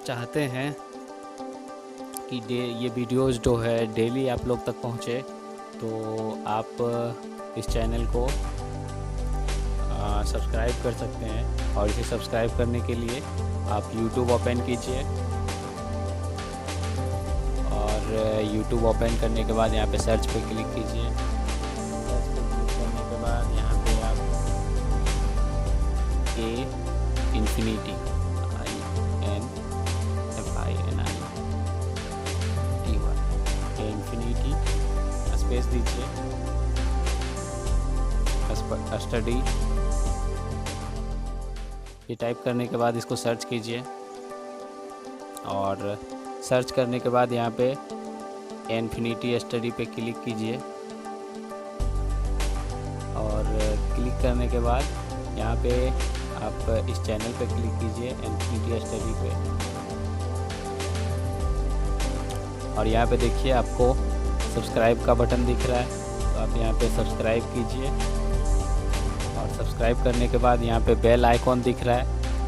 चाहते हैं कि ये वीडियोस जो है डेली आप लोग तक पहुँचे, तो आप इस चैनल को सब्सक्राइब कर सकते हैं। और इसे सब्सक्राइब करने के लिए आप YouTube ओपन कीजिए, और YouTube ओपन करने के बाद यहाँ पे सर्च पे क्लिक कीजिए। सर्च पे क्लिक करने के बाद यहाँ पे आप इन्फिनिटी इन्फिनिटी स्पेस दीजिए, स्टडी ये टाइप करने के बाद इसको सर्च कीजिए। और सर्च करने के बाद यहाँ पे इन्फिनिटी स्टडी पे क्लिक कीजिए, और क्लिक करने के बाद यहाँ पे आप इस चैनल पे क्लिक कीजिए, इन्फिनिटी स्टडी पे। और यहाँ पे देखिए आपको सब्सक्राइब का बटन दिख रहा है, तो आप यहाँ पे सब्सक्राइब कीजिए। और सब्सक्राइब करने के बाद यहाँ पे बेल आइकॉन दिख रहा है,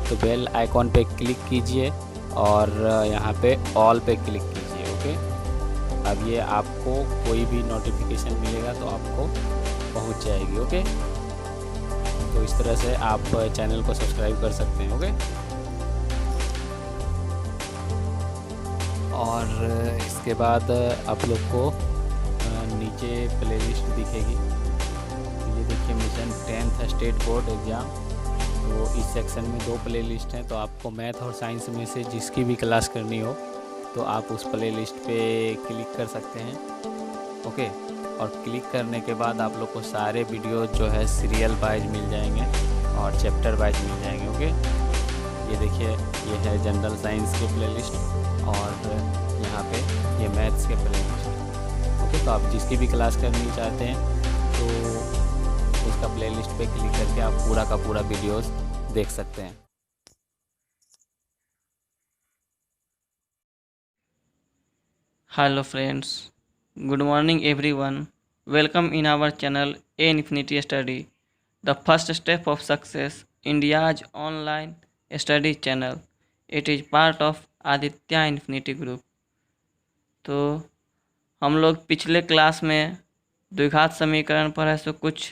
तो बेल आइकॉन पे क्लिक कीजिए और यहाँ पे ऑल पे क्लिक कीजिए। ओके, अब ये आपको कोई भी नोटिफिकेशन मिलेगा तो आपको पहुँच जाएगी। ओके, तो इस तरह से आप चैनल को सब्सक्राइब कर सकते हैं। ओके, और इसके बाद आप लोग को नीचे प्लेलिस्ट दिखेगी। तो ये देखिए mission 10th state board exam, तो इस सेक्शन में 2 प्लेलिस्ट हैं। तो आपको मैथ और साइंस में से जिसकी भी क्लास करनी हो तो आप उस प्लेलिस्ट पे क्लिक कर सकते हैं। ओके, और क्लिक करने के बाद आप लोग को सारे वीडियो जो है सीरियल वाइज मिल जाएंगे और चैप्टर वाइज मिल जाएंगे। ओके, ये देखिए ये है जनरल साइंस के प्लेलिस्ट, और यहाँ पे ये मैथ्स के प्लेलिस्ट। ओके, तो आप जिसकी भी क्लास करनी चाहते हैं तो उसका प्लेलिस्ट पे क्लिक करके आप पूरा का पूरा वीडियोस देख सकते हैं। Hello friends, good morning everyone. Welcome in our channel A Infinity Study, the first step of success, India's online study channel. It is part of Aditya infinity group. तो हम लोग पिछले क्लास में द्विघात समीकरण पर ऐसे कुछ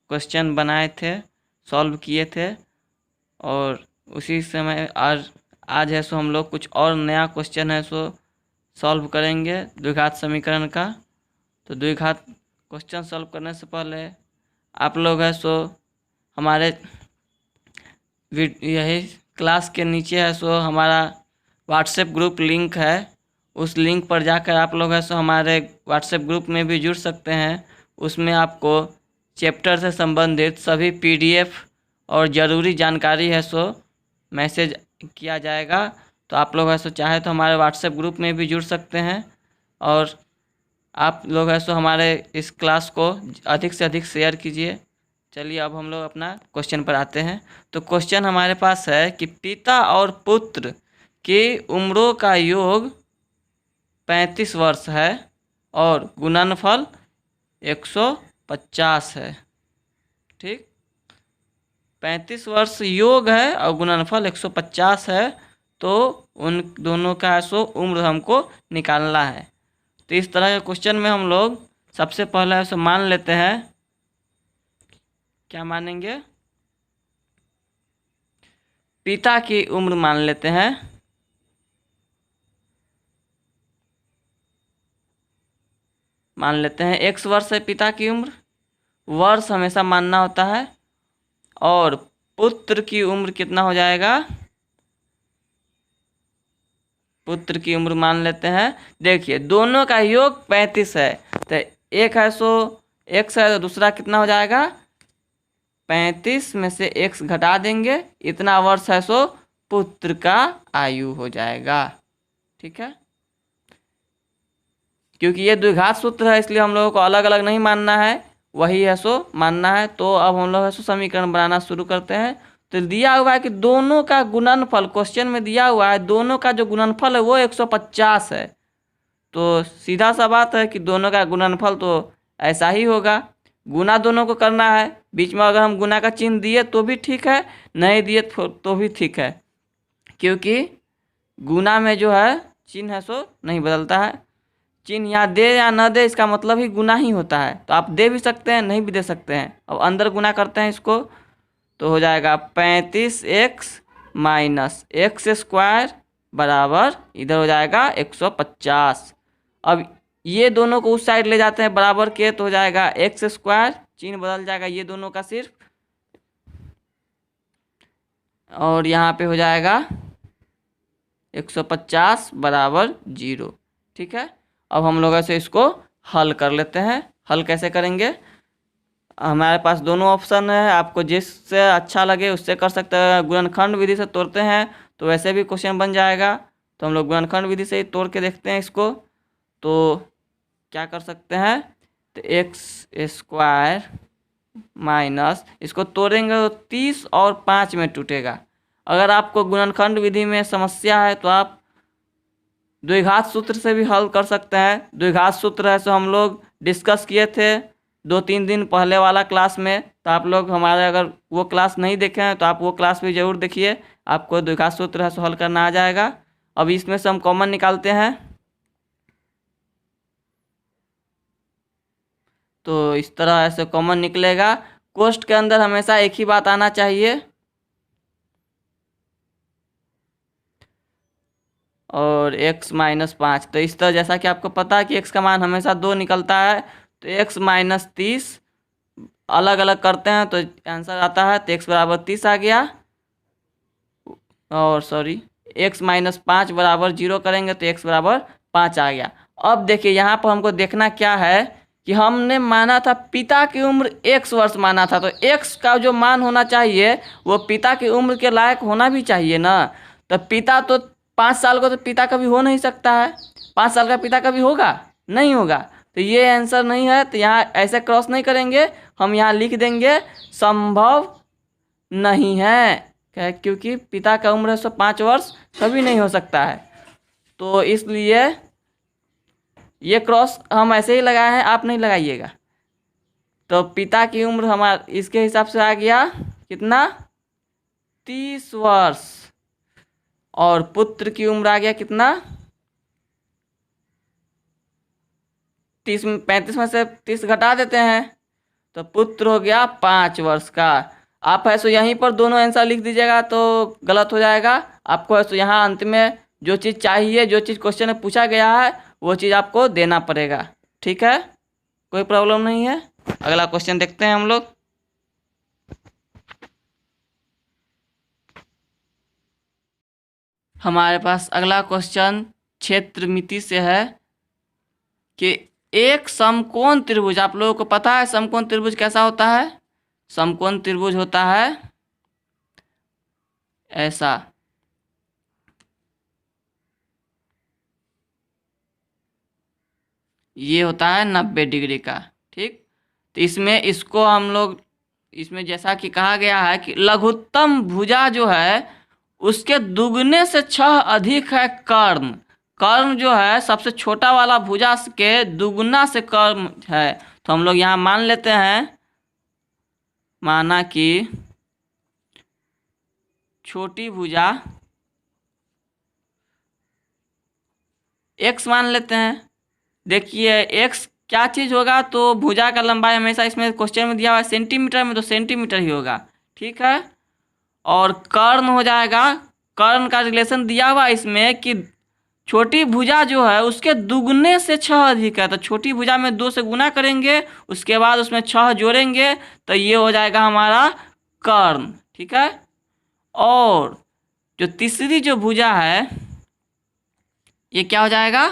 क्वेश्चन बनाए थे, सॉल्व किए थे, और उसी समय आज है सो हम लोग कुछ और नया क्वेश्चन है सो सॉल्व करेंगे द्विघात समीकरण का। तो द्विघात क्वेश्चन सॉल्व करने से पहले आप लोग है सो हमारे यही क्लास के नीचे है सो हमारा व्हाट्सएप ग्रुप लिंक है, उस लिंक पर जाकर आप लोग है सो हमारे व्हाट्सएप ग्रुप में भी जुड़ सकते हैं। उसमें आपको चैप्टर से संबंधित सभी PDF और ज़रूरी जानकारी है सो मैसेज किया जाएगा। तो आप लोग है सो चाहे तो हमारे व्हाट्सएप ग्रुप में भी जुड़ सकते हैं, और आप लोग है सो हमारे इस क्लास को अधिक से अधिक शेयर कीजिए। चलिए अब हम लोग अपना क्वेश्चन पर आते हैं। तो क्वेश्चन हमारे पास है कि पिता और पुत्र की उम्रों का योग 35 वर्ष है और गुणनफल 150 है। ठीक, 35 वर्ष योग है और गुणनफल 150 है, तो उन दोनों का सो उम्र हमको निकालना है। तो इस तरह के क्वेश्चन में हम लोग सबसे पहले ऐसे मान लेते हैं, क्या मानेंगे, पिता की उम्र मान लेते हैं। मान लेते हैं X वर्ष है पिता की उम्र, वर्ष हमेशा मानना होता है। और पुत्र की उम्र कितना हो जाएगा, पुत्र की उम्र मान लेते हैं। देखिए दोनों का योग 35 है, तो एक है सो X है, तो दूसरा कितना हो जाएगा, 35 में से X घटा देंगे, इतना वर्ष है सो पुत्र का आयु हो जाएगा। ठीक है, क्योंकि ये द्विघात सूत्र है इसलिए हम लोगों को अलग अलग नहीं मानना है, वही है सो मानना है। तो अब हम लोग है सो समीकरण बनाना शुरू करते हैं। तो दिया हुआ है कि दोनों का गुणनफल, क्वेश्चन में दिया हुआ है दोनों का जो गुणनफल है वो 150 है। तो सीधा सा बात है कि दोनों का गुणनफल तो ऐसा ही होगा, गुना दोनों को करना है। बीच में अगर हम गुना का चिन्ह दिए तो भी ठीक है, नहीं दिए तो भी ठीक है, क्योंकि गुना में जो है चिन्ह है सो नहीं बदलता है। चिन्ह यहाँ दे या न दे इसका मतलब ही गुना ही होता है। तो आप दे भी सकते हैं, नहीं भी दे सकते हैं। अब अंदर गुना करते हैं इसको, तो हो जाएगा 35x माइनस एक्स स्क्वायर बराबर इधर हो जाएगा 150। अब ये दोनों को उस साइड ले जाते हैं बराबर के, तो हो जाएगा एक्स स्क्वायर, चिन्ह बदल जाएगा ये दोनों का सिर्फ, और यहाँ पे हो जाएगा 150 बराबर 0। ठीक है, अब हम लोग ऐसे इसको हल कर लेते हैं। हल कैसे करेंगे, हमारे पास दोनों ऑप्शन है, आपको जिससे अच्छा लगे उससे कर सकते हैं। गुणनखंड विधि से तोड़ते हैं तो वैसे भी क्वेश्चन बन जाएगा, तो हम लोग गुणनखंड विधि से ही तोड़ के देखते हैं इसको। तो क्या कर सकते हैं, तो एक्स स्क्वायर माइनस, इसको तोड़ेंगे तो 30 और 5 में टूटेगा। अगर आपको गुणनखंड विधि में समस्या है तो आप द्विघात सूत्र से भी हल कर सकते हैं। द्विघात सूत्र है सो हम लोग डिस्कस किए थे 2-3 दिन पहले वाला क्लास में, तो आप लोग हमारे अगर वो क्लास नहीं देखे हैं तो आप वो क्लास भी ज़रूर देखिए, आपको द्विघात सूत्र है सो हल करना आ जाएगा। अब इसमें से हम कॉमन निकालते हैं, तो इस तरह ऐसे कॉमन निकलेगा। कोष्ठ के अंदर हमेशा एक ही बात आना चाहिए, और x माइनस 5। तो इस तरह जैसा कि आपको पता है कि x का मान हमेशा 2 निकलता है, तो x माइनस 30 अलग अलग करते हैं तो आंसर आता है, तो x बराबर 30 आ गया, और सॉरी x माइनस 5 बराबर 0 करेंगे तो x बराबर 5 आ गया। अब देखिए यहाँ पर हमको देखना क्या है कि हमने माना था पिता की उम्र x वर्ष माना था, तो x का जो मान होना चाहिए वो पिता की उम्र के लायक होना भी चाहिए ना। तो पिता तो 5 साल का तो पिता कभी हो नहीं सकता है, 5 साल का पिता कभी होगा, नहीं होगा। तो ये आंसर नहीं है, तो यहाँ ऐसे क्रॉस नहीं करेंगे, हम यहाँ लिख देंगे संभव नहीं है, क्योंकि पिता का उम्र 105 वर्ष कभी नहीं हो सकता है। तो इसलिए ये क्रॉस हम ऐसे ही लगाए हैं, आप नहीं लगाइएगा। तो पिता की उम्र हमारा इसके हिसाब से आ गया कितना, 30 वर्ष, और पुत्र की उम्र आ गया कितना, 35 में से 30 घटा देते हैं तो पुत्र हो गया 5 वर्ष का। आप है सो यहीं पर दोनों आंसर लिख दीजिएगा तो गलत हो जाएगा। आपको है सो यहाँ अंत में जो चीज़ चाहिए, जो चीज़ क्वेश्चन में पूछा गया है वो चीज़ आपको देना पड़ेगा। ठीक है, कोई प्रॉब्लम नहीं है। अगला क्वेश्चन देखते हैं हम लोग। हमारे पास अगला क्वेश्चन क्षेत्रमिति से है कि एक समकोण त्रिभुज, आप लोगों को पता है समकोण त्रिभुज कैसा होता है, समकोण त्रिभुज होता है ऐसा, ये होता है 90 डिग्री का। ठीक, तो इसमें इसको हम लोग, इसमें जैसा कि कहा गया है कि लघुत्तम भुजा जो है उसके दुगने से 6 अधिक है कर्ण। कर्ण जो है सबसे छोटा वाला भुजा के दुगना से कर्ण है। तो हम लोग यहाँ मान लेते हैं, माना कि छोटी भुजा x मान लेते हैं। देखिए x क्या चीज़ होगा, तो भुजा का लंबाई हमेशा इसमें क्वेश्चन में दिया हुआ है सेंटीमीटर में, तो सेंटीमीटर ही होगा। ठीक है, और कर्ण हो जाएगा, कर्ण का रिलेशन दिया हुआ इसमें कि छोटी भुजा जो है उसके दुगने से 6 अधिक है। तो छोटी भुजा में 2 से गुना करेंगे, उसके बाद उसमें 6 जोड़ेंगे, तो ये हो जाएगा हमारा कर्ण। ठीक है, और जो तीसरी जो भुजा है ये क्या हो जाएगा,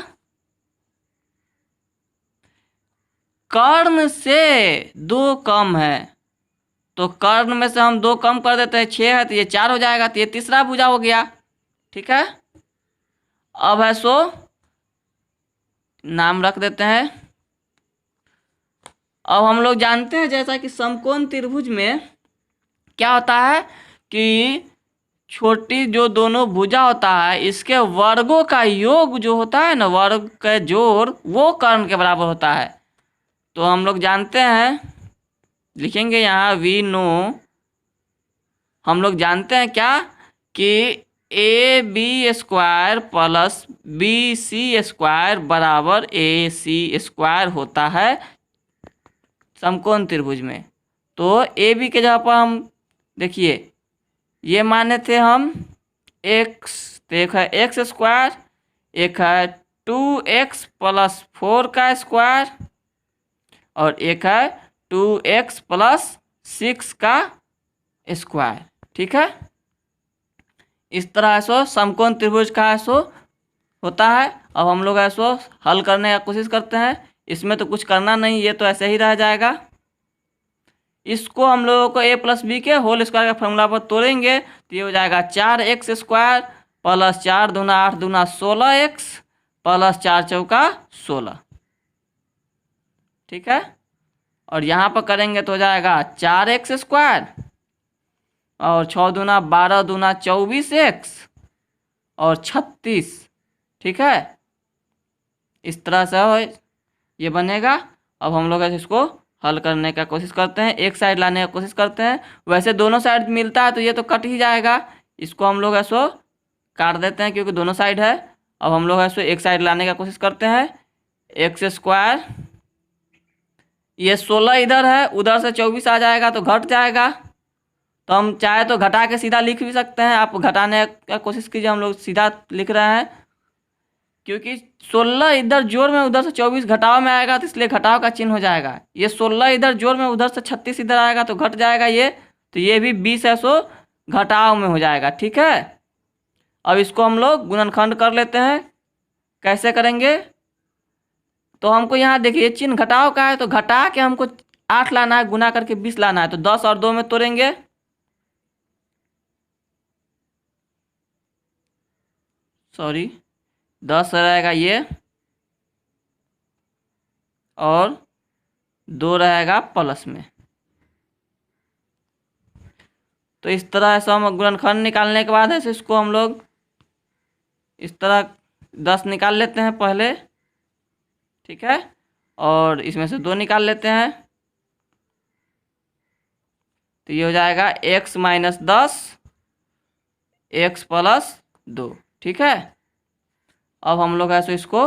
कर्ण से 2 कम है, तो कर्ण में से हम 2 कम कर देते हैं, 6 है तो ये 4 हो जाएगा, तो ये तीसरा भुजा हो गया। ठीक है, अब है सो नाम रख देते हैं। अब हम लोग जानते हैं जैसा कि समकोण त्रिभुज में क्या होता है कि छोटी जो दोनों भुजा होता है इसके वर्गों का योग जो होता है ना, वर्ग का जोड़, वो कर्ण के बराबर होता है। तो हम लोग जानते हैं, लिखेंगे यहाँ वी नो, हम लोग जानते हैं क्या कि A B square plus B C square बराबर ए सी स्क्वायर होता है समकोण त्रिभुज में। तो ए बी के जगह पर हम देखिए ये माने थे हम एक्स, तो एक है एक्स स्क्वायर, एक है 2x प्लस 4 का स्क्वायर और एक है 2x प्लस 6 का स्क्वायर। ठीक है, इस तरह सो समकोण त्रिभुज का सो होता है। अब हम लोग ऐसो हल करने का कोशिश करते हैं। इसमें तो कुछ करना नहीं, ये तो ऐसे ही रह जाएगा। इसको हम लोगों को a प्लस बी के होल स्क्वायर का फॉर्मूला पर तोड़ेंगे तो ये हो जाएगा 4x स्क्वायर प्लस 4 दूना 8 दूना 16x प्लस 4 चौका 16। ठीक है, और यहाँ पर करेंगे तो हो जाएगा 4x स्क्वायर और 6 दूना 12 दूना 24x और 36। ठीक है, इस तरह से हो ये बनेगा। अब हम लोग इसको हल करने का कोशिश करते हैं, एक साइड लाने का कोशिश करते हैं। वैसे दोनों साइड मिलता है तो ये तो कट ही जाएगा, इसको हम लोग ऐसो काट देते हैं क्योंकि दोनों साइड है। अब हम लोग ऐसो एक साइड लाने का कोशिश करते हैं। एक्स स्क्वायर, ये 16 इधर है, उधर से 24 आ जाएगा तो घट जाएगा। तो हम चाहे तो घटा के सीधा लिख भी सकते हैं, आप घटाने का कोशिश कीजिए, हम लोग सीधा लिख रहे हैं क्योंकि 16 इधर जोड़ में उधर से 24 घटाव में आएगा तो इसलिए घटाव का चिन्ह हो जाएगा। ये 16 इधर जोड़ में उधर से 36 इधर आएगा तो घट जाएगा ये, तो ये भी 20 है सो घटाव में हो जाएगा। ठीक है, अब इसको हम लोग गुणनखंड कर लेते हैं। कैसे करेंगे, तो हमको यहाँ देखिए चिन्ह घटाव का है तो घटा के हमको 8 लाना है, गुना करके 20 लाना है। तो 10 और 2 में तोड़ेंगे, सॉरी 10 रहेगा ये और 2 रहेगा प्लस में। तो इस तरह से हम गुणनखंड निकालने के बाद ऐसे इसको हम लोग इस तरह 10 निकाल लेते हैं पहले। ठीक है, और इसमें से 2 निकाल लेते हैं तो ये हो जाएगा x माइनस 10 x प्लस 2। ठीक है, अब हम लोग ऐसे इसको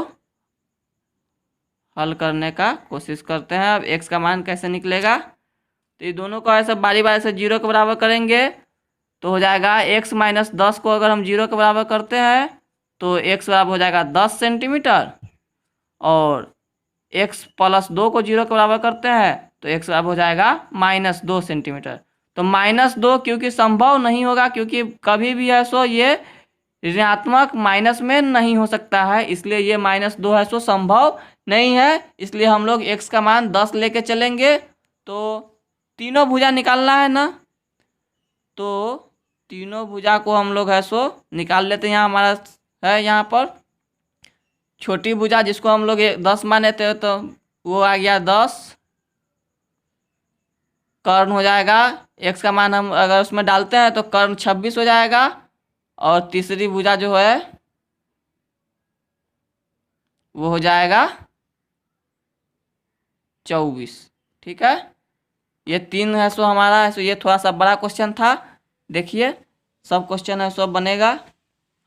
हल करने का कोशिश करते हैं। अब x का मान कैसे निकलेगा, तो ये दोनों को ऐसे बारी बारी से 0 के बराबर करेंगे तो हो जाएगा x माइनस 10 को अगर हम 0 के बराबर करते हैं तो x बराबर हो जाएगा 10 सेंटीमीटर और x प्लस 2 को 0 के बराबर करते हैं तो x बराबर हो जाएगा -2 सेंटीमीटर। तो -2 क्योंकि संभव नहीं होगा, क्योंकि कभी भी है सो ये ऋणात्मक माइनस में नहीं हो सकता है, इसलिए ये -2 है सो संभव नहीं है। इसलिए हम लोग x का मान 10 लेके चलेंगे। तो तीनों भुजा निकालना है ना, तो तीनों भुजा को हम लोग है सो निकाल लेते हैं। यहाँ हमारा है यहाँ पर छोटी भुजा जिसको हम लोग 10 माने थे तो वो आ गया 10, कर्ण हो जाएगा। x का मान हम अगर उसमें डालते हैं तो कर्ण 26 हो जाएगा और तीसरी भुजा जो है वो हो जाएगा 24। ठीक है, ये 3 है सो हमारा है सो ये थोड़ा सा बड़ा क्वेश्चन था। देखिए सब क्वेश्चन है सो बनेगा,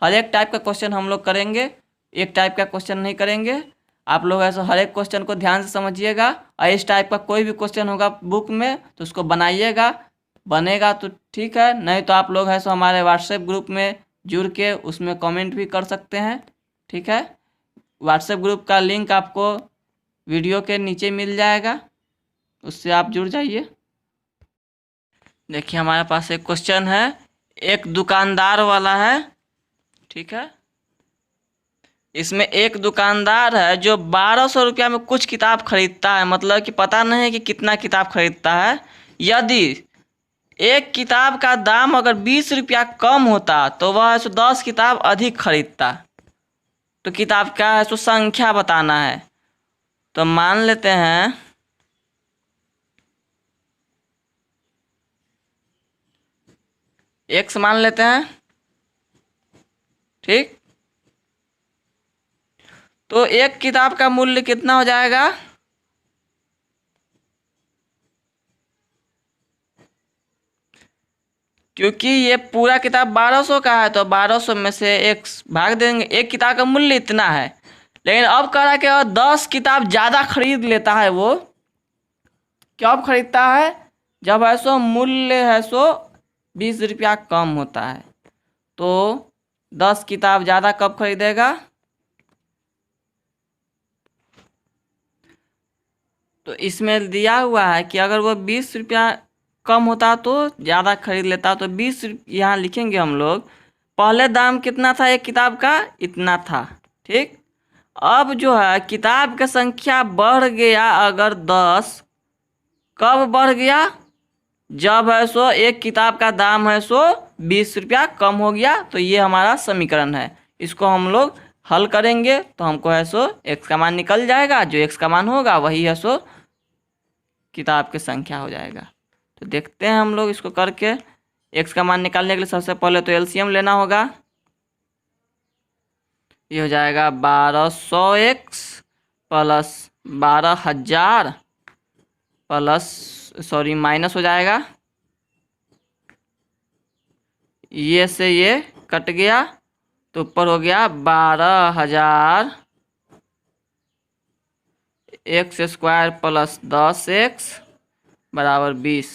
हर एक टाइप का क्वेश्चन हम लोग करेंगे, एक टाइप का क्वेश्चन नहीं करेंगे। आप लोग ऐसा हर एक क्वेश्चन को ध्यान से समझिएगा और इस टाइप का कोई भी क्वेश्चन होगा बुक में तो उसको बनाइएगा, बनेगा तो ठीक है, नहीं तो आप लोग है सो हमारे व्हाट्सएप ग्रुप में जुड़ के उसमें कमेंट भी कर सकते हैं। ठीक है, व्हाट्सएप ग्रुप का लिंक आपको वीडियो के नीचे मिल जाएगा, उससे आप जुड़ जाइए। देखिए हमारे पास एक क्वेश्चन है, एक दुकानदार वाला है। ठीक है, इसमें एक दुकानदार है जो 1200 रुपया में कुछ किताब खरीदता है, मतलब कि पता नहीं है कि कितना किताब खरीदता है। यदि एक किताब का दाम अगर 20 रुपया कम होता तो वह 10 किताब अधिक खरीदता, तो किताब क्या है सो संख्या बताना है। तो मान लेते हैं x मान लेते हैं। ठीक, तो एक किताब का मूल्य कितना हो जाएगा, क्योंकि ये पूरा किताब 1200 का है तो 1200 में से एक भाग देंगे। एक किताब का मूल्य इतना है, लेकिन अब कह रहा है कि 10 किताब ज़्यादा खरीद लेता है। वो कब खरीदता है? जब है सो मूल्य है सो 20 रुपया कम होता है। तो 10 किताब ज़्यादा कब खरीदेगा? तो इसमें दिया हुआ है कि अगर वो 20 रुपया कम होता तो ज़्यादा खरीद लेता। तो 20 यहाँ लिखेंगे हम लोग। पहले दाम कितना था एक किताब का? इतना था, ठीक। अब जो है किताब की संख्या बढ़ गया अगर 10। कब बढ़ गया? जब है सो एक किताब का दाम है सो 20 रुपया कम हो गया। तो ये हमारा समीकरण है। इसको हम लोग हल करेंगे तो हमको है सो x का मान निकल जाएगा। जो x का मान होगा वही है सो किताब की संख्या हो जाएगा। तो देखते हैं हम लोग इसको करके। x का मान निकालने के लिए सबसे पहले तो एलसीएम लेना होगा। ये हो जाएगा 1200x प्लस 12,000 प्लस माइनस हो जाएगा। ये से ये कट गया तो ऊपर हो गया 12,000 एक्स स्क्वायर प्लस 10x बराबर 20।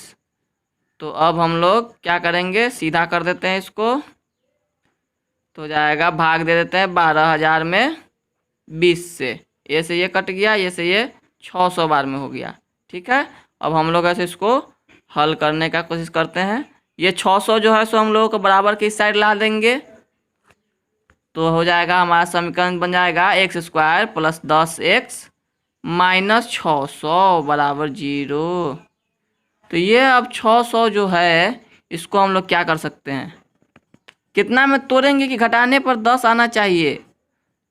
तो अब हम लोग क्या करेंगे? सीधा कर देते हैं इसको। तो जाएगा भाग दे देते हैं 12,000 में 20 से। ये से ये कट गया, ये से ये 600 बार में हो गया, ठीक है। अब हम लोग ऐसे इसको हल करने का कोशिश करते हैं। ये 600 जो है सो हम लोगों को बराबर की साइड ला देंगे। तो हो जाएगा हमारा समीकरण बन जाएगा x square plus 10x minus 600 बराबर 0। तो ये अब 600 जो है इसको हम लोग क्या कर सकते हैं? कितना में तोड़ेंगे कि घटाने पर 10 आना चाहिए।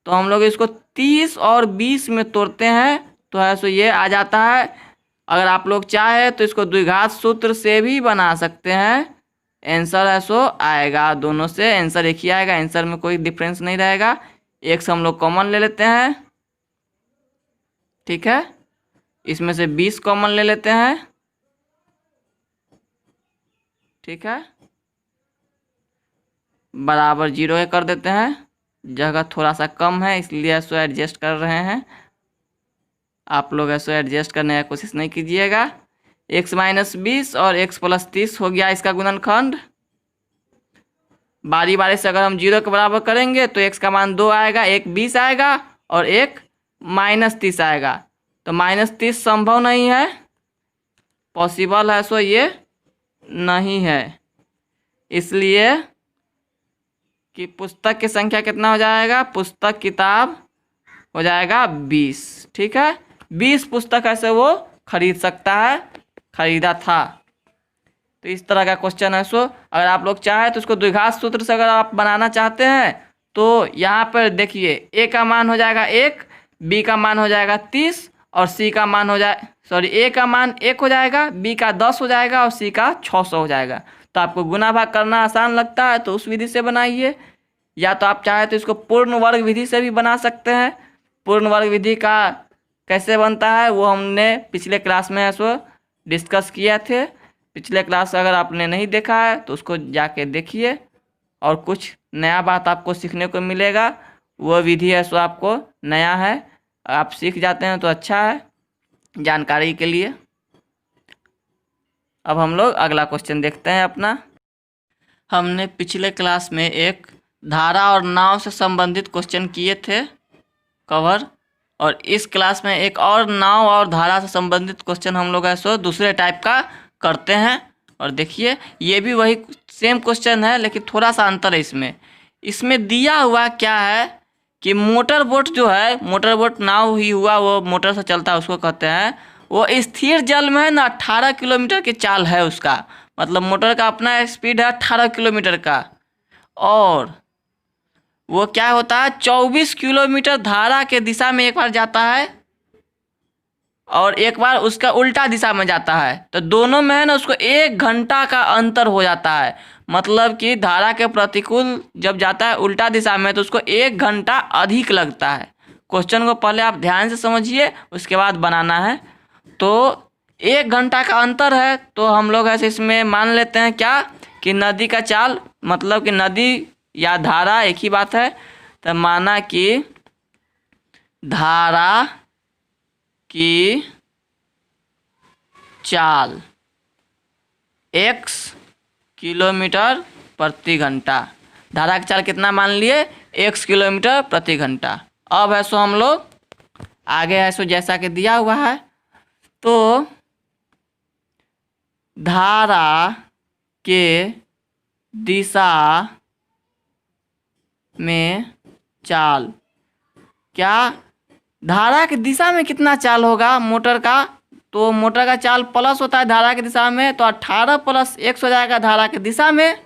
तो हम लोग इसको 30 और 20 में तोड़ते हैं तो है सो ये आ जाता है। अगर आप लोग चाहे तो इसको द्विघात सूत्र से भी बना सकते हैं। आंसर है सो आएगा दोनों से, आंसर एक ही आएगा। आंसर में कोई डिफरेंस नहीं रहेगा। एक से हम लोग कॉमन ले लेते हैं, ठीक है। इसमें से 20 कॉमन ले लेते हैं, ठीक है। बराबर 0 कर देते हैं। जगह थोड़ा सा कम है इसलिए ऐसो एडजस्ट कर रहे हैं। आप लोग ऐसो एडजस्ट करने की कोशिश नहीं कीजिएगा। x माइनस 20 और x प्लस 30 हो गया इसका गुणनखंड। बारी बारी से अगर हम 0 के बराबर करेंगे तो x का मान 2 आएगा, एक 20 आएगा और एक माइनस 30 आएगा। तो माइनस 30 संभव नहीं है, पॉसिबल है सो ये नहीं है। इसलिए कि पुस्तक की संख्या कितना हो जाएगा? पुस्तक किताब हो जाएगा 20, ठीक है। 20 पुस्तक ऐसे वो खरीद सकता है, खरीदा था। तो इस तरह का क्वेश्चन है सो। अगर आप लोग चाहे तो इसको द्विघात सूत्र से अगर आप बनाना चाहते हैं तो यहाँ पर देखिए a का मान हो जाएगा 1, b का मान हो जाएगा 30 और c का मान हो जाए a का मान 1 हो जाएगा, b का 10 हो जाएगा और c का 600 हो जाएगा। तो आपको गुना भाग करना आसान लगता है तो उस विधि से बनाइए, या तो आप चाहे तो इसको पूर्ण वर्ग विधि से भी बना सकते हैं। पूर्ण वर्ग विधि का कैसे बनता है वो हमने पिछले क्लास में सो डिस्कस किया थे। पिछले क्लास अगर आपने नहीं देखा है तो उसको जाके देखिए और कुछ नया बात आपको सीखने को मिलेगा। वो विधि है सो आपको नया है, आप सीख जाते हैं तो अच्छा है जानकारी के लिए। अब हम लोग अगला क्वेश्चन देखते हैं अपना। हमने पिछले क्लास में एक धारा और नाव से संबंधित क्वेश्चन किए थे कवर, और इस क्लास में एक और नाव और धारा से संबंधित क्वेश्चन हम लोग ऐसो दूसरे टाइप का करते हैं। और देखिए ये भी वही सेम क्वेश्चन है लेकिन थोड़ा सा अंतर है इसमें। इसमें दिया हुआ क्या है कि मोटर बोट जो है, मोटर बोट नाव ही हुआ, वो मोटर से चलता है उसको कहते हैं। वो स्थिर जल में है ना 18 किलोमीटर की चाल है उसका, मतलब मोटर का अपना स्पीड है 18 किलोमीटर का। और वो क्या होता है 24 किलोमीटर धारा के दिशा में एक बार जाता है और एक बार उसका उल्टा दिशा में जाता है। तो दोनों में है ना उसको 1 घंटा का अंतर हो जाता है। मतलब कि धारा के प्रतिकूल जब जाता है उल्टा दिशा में तो उसको 1 घंटा अधिक लगता है। क्वेश्चन को पहले आप ध्यान से समझिए उसके बाद बनाना है। तो 1 घंटा का अंतर है तो हम लोग ऐसे इसमें मान लेते हैं क्या कि नदी का चाल मतलब कि नदी या धारा एक ही बात है। तो माना कि धारा की चाल x किलोमीटर प्रति घंटा। धारा की चाल कितना मान लिए, x किलोमीटर प्रति घंटा। अब है सो हम लोग आगे है सो जैसा कि दिया हुआ है, तो धारा के दिशा में चाल, क्या धारा की दिशा में कितना चाल होगा मोटर का, तो मोटर का चाल प्लस होता है धारा की दिशा में, तो 18 + x हो जाएगा धारा की दिशा में,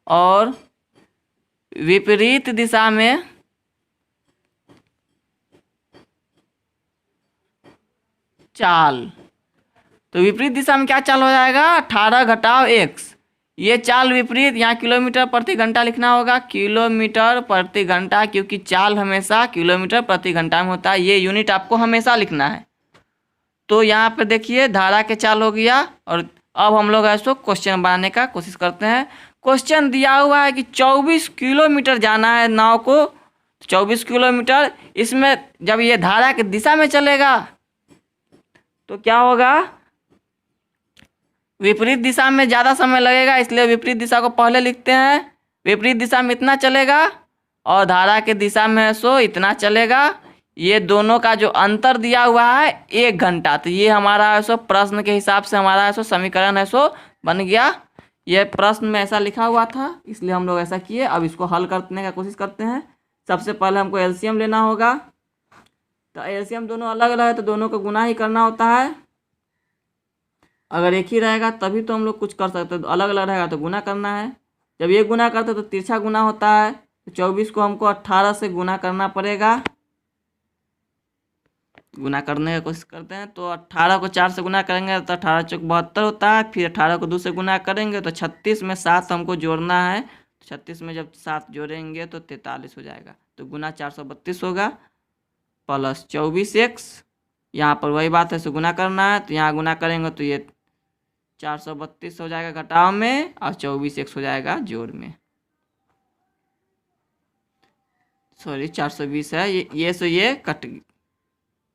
और विपरीत दिशा में चाल, तो विपरीत दिशा में क्या चाल हो जाएगा, 18 घटाव x। ये चाल विपरीत, यहाँ किलोमीटर प्रति घंटा लिखना होगा, किलोमीटर प्रति घंटा, क्योंकि चाल हमेशा किलोमीटर प्रति घंटा में होता है, ये यूनिट आपको हमेशा लिखना है। तो यहाँ पर देखिए धारा के चाल हो गया, और अब हम लोग ऐसो क्वेश्चन बनाने का कोशिश करते हैं। क्वेश्चन दिया हुआ है कि 24 किलोमीटर जाना है नाव को, 24 किलोमीटर, इसमें जब ये धारा की दिशा में चलेगा तो क्या होगा, विपरीत दिशा में ज़्यादा समय लगेगा, इसलिए विपरीत दिशा को पहले लिखते हैं। विपरीत दिशा में इतना चलेगा और धारा के दिशा में है सो इतना चलेगा। ये दोनों का जो अंतर दिया हुआ है 1 घंटा, तो ये हमारा है सो प्रश्न के हिसाब से हमारा है सो समीकरण है सो बन गया। ये प्रश्न में ऐसा लिखा हुआ था इसलिए हम लोग ऐसा किए। अब इसको हल करने का कोशिश करते हैं। सबसे पहले हमको एलसीएम लेना होगा, तो एलसीएम दोनों अलग अलग है तो दोनों को गुना ही करना होता है। अगर एक ही रहेगा तभी तो हम लोग कुछ कर सकते हैं, तो अलग अलग रहेगा तो गुना करना है। जब ये गुना करते तो तिरछा गुना होता है, तो 24 को हमको 18 से गुना करना पड़ेगा। गुना करने की कोशिश करते हैं, तो 18 को 4 से गुना करेंगे तो 18 × 72 होता है। फिर 18 को 2 से गुना करेंगे तो 36 में 7 हमको जोड़ना है, 36 में जब 7 जोड़ेंगे तो 43 हो जाएगा। तो गुना 432 होगा प्लस 24x, यहाँ पर वही बात है सो गुना करना है, तो यहाँ गुना करेंगे तो ये 432 हो जाएगा घटाव में, और 24x हो जाएगा जोड़ में। सॉरी 420 है ये सो ये कट,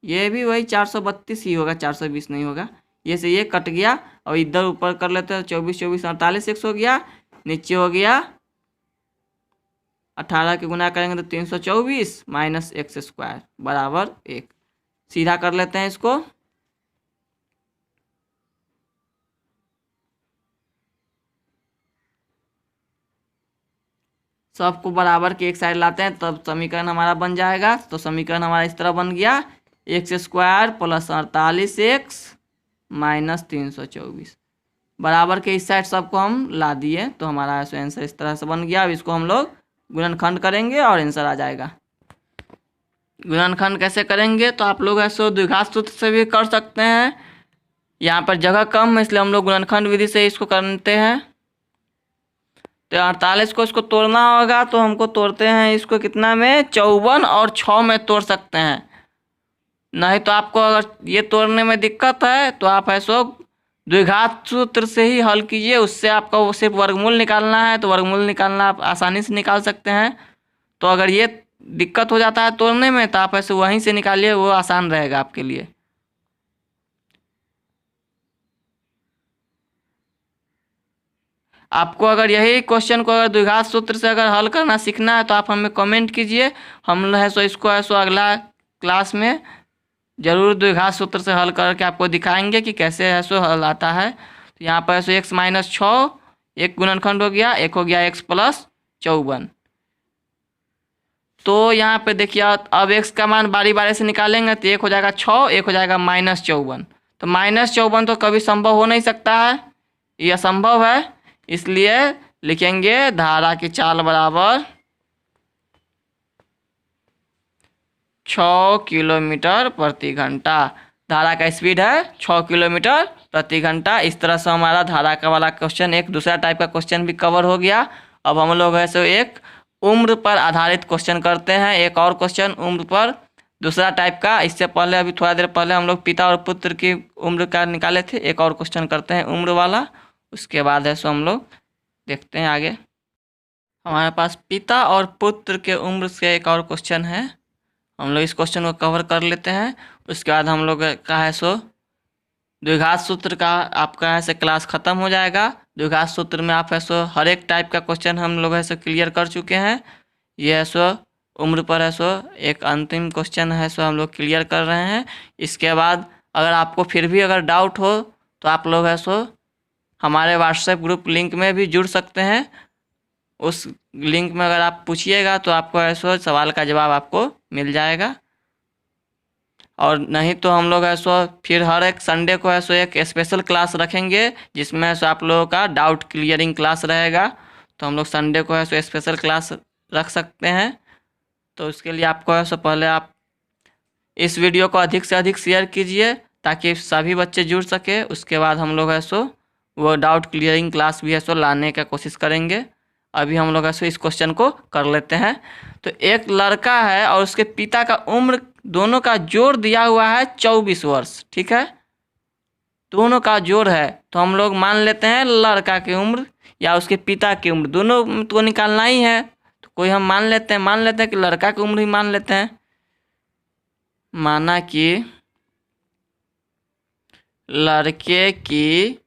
ये भी वही 432 ही होगा, 420 नहीं होगा। ये से ये कट गया और इधर ऊपर कर लेते हैं, 24 24 48x हो गया, नीचे हो गया 18 के गुना करेंगे तो 324 माइनस x² बराबर 1। सीधा कर लेते हैं इसको। सबको बराबर के एक साइड लाते हैं तब समीकरण हमारा बन जाएगा। तो समीकरण हमारा इस तरह बन गया, x² प्लस 48x माइनस 324 बराबर के इस साइड सबको हम ला दिए, तो हमारा आंसर इस तरह से बन गया। अब इसको हम लोग गुणनखंड करेंगे और आंसर आ जाएगा। गुणनखंड कैसे करेंगे, तो आप लोग ऐसे द्विघात सूत्र से भी कर सकते हैं। यहाँ पर जगह कम है इसलिए हम लोग गुणनखंड विधि से इसको करते हैं। तो 48 को इसको तोड़ना होगा, तो हमको तोड़ते हैं इसको कितना में, 54 और 6 में तोड़ सकते हैं। नहीं तो आपको अगर ये तोड़ने में दिक्कत है तो आप ऐसो द्विघात सूत्र से ही हल कीजिए, उससे आपका वो सिर्फ वर्गमूल निकालना है, तो वर्गमूल निकालना आप आसानी से निकाल सकते हैं। तो अगर ये दिक्कत हो जाता है तोड़ने में तो आप ऐसे वहीं से निकालिए, वो आसान रहेगा आपके लिए। आपको अगर यही क्वेश्चन को अगर द्विघात सूत्र से अगर हल करना सीखना है तो आप हमें कमेंट कीजिए, हम है सो इसको ऐसो अगला क्लास में ज़रूर द्विघात सूत्र से हल करके आपको दिखाएंगे कि कैसे ऐसो हल आता है। तो यहाँ पर ऐसो x माइनस 6 एक गुणनखंड हो गया, एक हो गया x प्लस 54। तो यहाँ पे देखिए अब x का मान बारी बारी से निकालेंगे तो एक हो जाएगा 6, एक हो जाएगा माइनस 54। तो माइनस 54 तो कभी संभव हो नहीं सकता है, ये असंभव है, इसलिए लिखेंगे धारा की चाल बराबर 6 किलोमीटर प्रति घंटा। धारा का स्पीड है 6 किलोमीटर प्रति घंटा। इस तरह से हमारा धारा का वाला क्वेश्चन, एक दूसरा टाइप का क्वेश्चन भी कवर हो गया। अब हम लोग ऐसे एक उम्र पर आधारित क्वेश्चन करते हैं, एक और क्वेश्चन उम्र पर दूसरा टाइप का। इससे पहले अभी थोड़ा देर पहले हम लोग पिता और पुत्र की उम्र का निकाले थे, एक और क्वेश्चन करते हैं उम्र वाला, उसके बाद है सो हम लोग देखते हैं आगे। हमारे पास पिता और पुत्र के उम्र से एक और क्वेश्चन है, हम लोग इस क्वेश्चन को कवर कर लेते हैं। उसके बाद हम लोग का है सो द्विघात सूत्र का आपका ऐसे क्लास ख़त्म हो जाएगा। द्विघात सूत्र में आप है सो हर एक टाइप का क्वेश्चन हम लोग ऐसे क्लियर कर चुके हैं। ये है सो उम्र पर है सो एक अंतिम क्वेश्चन है सो हम लोग क्लियर कर रहे हैं। इसके बाद अगर आपको फिर भी अगर डाउट हो तो आप लोग है सो हमारे व्हाट्सएप ग्रुप लिंक में भी जुड़ सकते हैं। उस लिंक में अगर आप पूछिएगा तो आपको है सो सवाल का जवाब आपको मिल जाएगा। और नहीं तो हम लोग है सो फिर हर एक संडे को है सो एक स्पेशल क्लास रखेंगे, जिसमें है सो आप लोगों का डाउट क्लियरिंग क्लास रहेगा। तो हम लोग संडे को है सो स्पेशल क्लास रख सकते हैं। तो उसके लिए आपको है सो पहले आप इस वीडियो को अधिक से अधिक शेयर कीजिए ताकि सभी बच्चे जुड़ सके। उसके बाद हम लोग है सो वो डाउट क्लियरिंग क्लास भी है सो लाने का कोशिश करेंगे। अभी हम लोग है सो इस क्वेश्चन को कर लेते हैं। तो एक लड़का है और उसके पिता का उम्र दोनों का जोड़ दिया हुआ है 24 वर्ष, ठीक है। दोनों का जोड़ है तो हम लोग मान लेते हैं लड़का की उम्र या उसके पिता की उम्र दोनों तो निकालना ही है। तो कोई हम मान लेते हैं कि लड़का की उम्र ही मान लेते हैं। माना कि लड़के की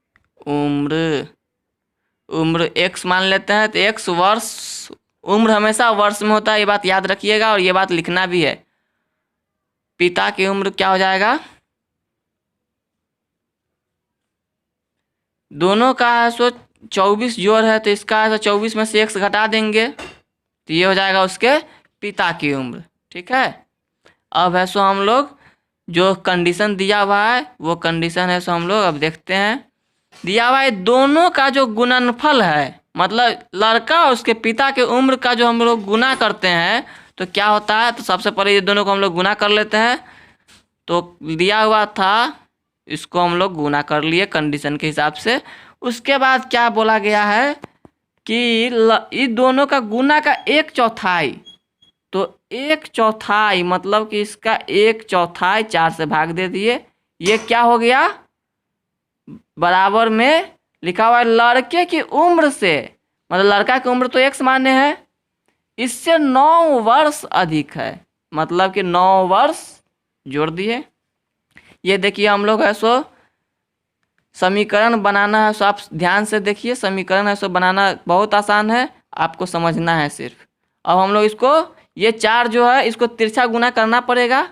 उम्र x मान लेते हैं। तो x वर्ष, उम्र हमेशा वर्ष में होता है, ये बात याद रखिएगा और ये बात लिखना भी है। पिता की उम्र क्या हो जाएगा, दोनों का है सो 24 जोड़ है तो इसका है सो 24 में से x घटा देंगे तो ये हो जाएगा उसके पिता की उम्र, ठीक है। अब है सो हम लोग जो कंडीशन दिया हुआ है वो कंडीशन है सो हम लोग अब देखते हैं। दिया हुआ है दोनों का जो गुणनफल है, मतलब लड़का और उसके पिता के उम्र का जो हम लोग गुना करते हैं तो क्या होता है। तो सबसे पहले ये दोनों को हम लोग गुना कर लेते हैं। तो दिया हुआ था इसको हम लोग गुना कर लिए कंडीशन के हिसाब से। उसके बाद क्या बोला गया है कि इन दोनों का गुना का 1/4, तो 1/4 मतलब कि इसका 1/4 4 से भाग दे दिए। ये क्या हो गया, बराबर में लिखा हुआ है लड़के की उम्र से, मतलब लड़का की उम्र तो x माने है, इससे 9 वर्ष अधिक है, मतलब कि 9 वर्ष जोड़ दिए। ये देखिए हम लोग है सो समीकरण बनाना है, सो आप ध्यान से देखिए। समीकरण है सो बनाना बहुत आसान है, आपको समझना है सिर्फ। अब हम लोग इसको ये 4 जो है इसको तिरछा गुना करना पड़ेगा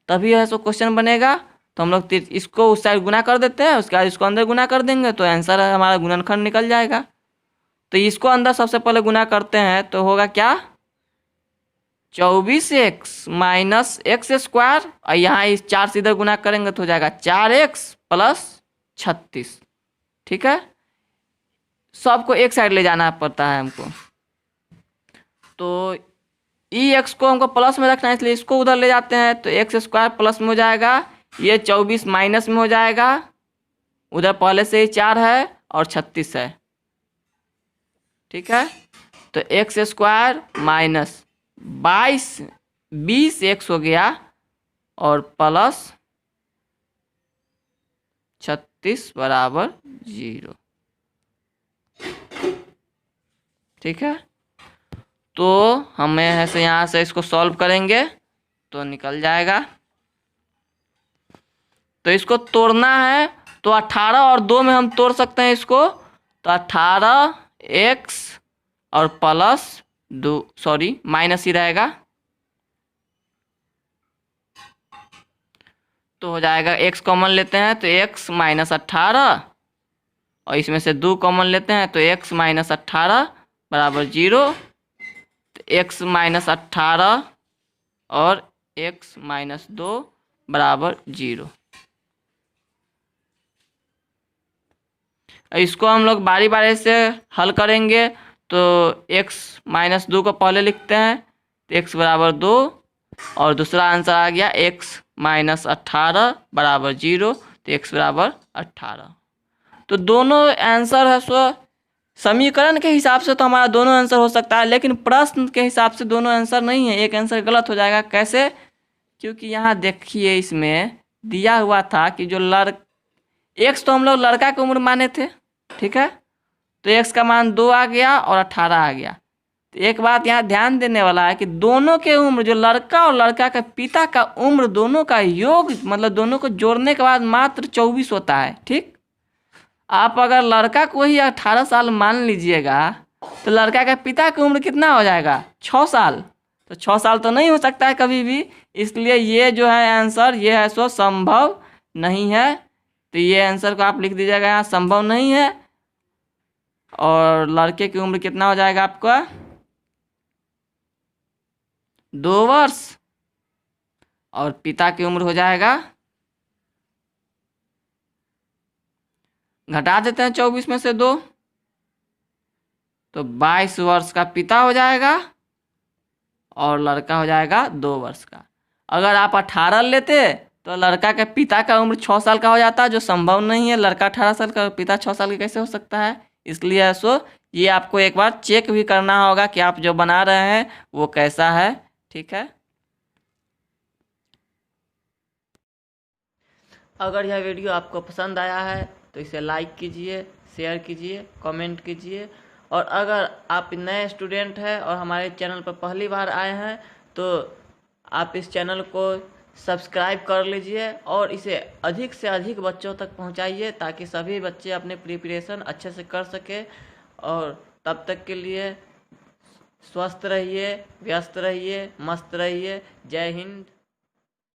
तभी है सो क्वेश्चन बनेगा। तो हम लोग इसको उस साइड गुना कर देते हैं, उसके बाद इसको अंदर गुना कर देंगे तो आंसर है हमारा गुणनखंड निकल जाएगा। तो इसको अंदर सबसे पहले गुना करते हैं तो होगा क्या, 24x माइनस एक्स स्क्वायर, और यहाँ इस 4 से इधर गुना करेंगे तो हो जाएगा 4x प्लस 36, ठीक है। सबको एक साइड ले जाना पड़ता है हमको। तो x को हमको प्लस में रखना है इसलिए इसको उधर ले जाते हैं तो एक्स स्क्वायर प्लस में हो जाएगा, ये 24 माइनस में हो जाएगा, उधर पहले से ही 4 है और 36 है, ठीक है। तो एक्स स्क्वायर माइनस 20x हो गया और प्लस 36 बराबर 0, ठीक है। तो हमें ऐसे यहाँ से इसको सॉल्व करेंगे तो निकल जाएगा। तो इसको तोड़ना है तो 18 और 2 में हम तोड़ सकते हैं इसको। तो 18x और प्लस 2 सॉरी माइनस ही रहेगा तो हो जाएगा x कॉमन लेते हैं तो x माइनस 18 और इसमें से 2 कॉमन लेते हैं तो x माइनस 18 बराबर 0। तो x माइनस 18 और x माइनस 2 बराबर 0। इसको हम लोग बारी बारी से हल करेंगे। तो x माइनस 2 को पहले लिखते हैं तो x बराबर 2 और दूसरा आंसर आ गया x माइनस 18 बराबर 0, तो x बराबर 18। तो दोनों आंसर है सो समीकरण के हिसाब से तो हमारा दोनों आंसर हो सकता है, लेकिन प्रश्न के हिसाब से दोनों आंसर नहीं है, एक आंसर गलत हो जाएगा। कैसे, क्योंकि यहाँ देखिए इसमें दिया हुआ था कि जो x तो हम लोग लड़का की उम्र माने थे, ठीक है। तो x का मान 2 आ गया और 18 आ गया। तो एक बात यहाँ ध्यान देने वाला है कि दोनों के उम्र, जो लड़का और लड़का का पिता का उम्र, दोनों का योग मतलब दोनों को जोड़ने के बाद मात्र 24 होता है। ठीक, आप अगर लड़का को ही 18 साल मान लीजिएगा तो लड़का का पिता की उम्र कितना हो जाएगा? 6 साल। तो 6 साल तो नहीं हो सकता है कभी भी, इसलिए ये जो है आंसर ये है सो संभव नहीं है। तो ये आंसर को आप लिख दीजिएगा यहाँ, संभव नहीं है। और लड़के की उम्र कितना हो जाएगा आपका? 2 वर्ष। और पिता की उम्र हो जाएगा, घटा देते हैं 24 में से 2, तो 22 वर्ष का पिता हो जाएगा और लड़का हो जाएगा 2 वर्ष का। अगर आप 18 लेते तो लड़का के पिता का उम्र 6 साल का हो जाता, जो संभव नहीं है। लड़का 18 साल का, पिता 6 साल का कैसे हो सकता है? इसलिए सो ये आपको एक बार चेक भी करना होगा कि आप जो बना रहे हैं वो कैसा है। ठीक है, अगर यह वीडियो आपको पसंद आया है तो इसे लाइक कीजिए, शेयर कीजिए, कमेंट कीजिए। और अगर आप नए स्टूडेंट हैं और हमारे चैनल पर पहली बार आए हैं तो आप इस चैनल को सब्सक्राइब कर लीजिए और इसे अधिक से अधिक बच्चों तक पहुंचाइए ताकि सभी बच्चे अपने प्रिपरेशन अच्छे से कर सके। और तब तक के लिए स्वस्थ रहिए, व्यस्त रहिए, मस्त रहिए। जय हिंद।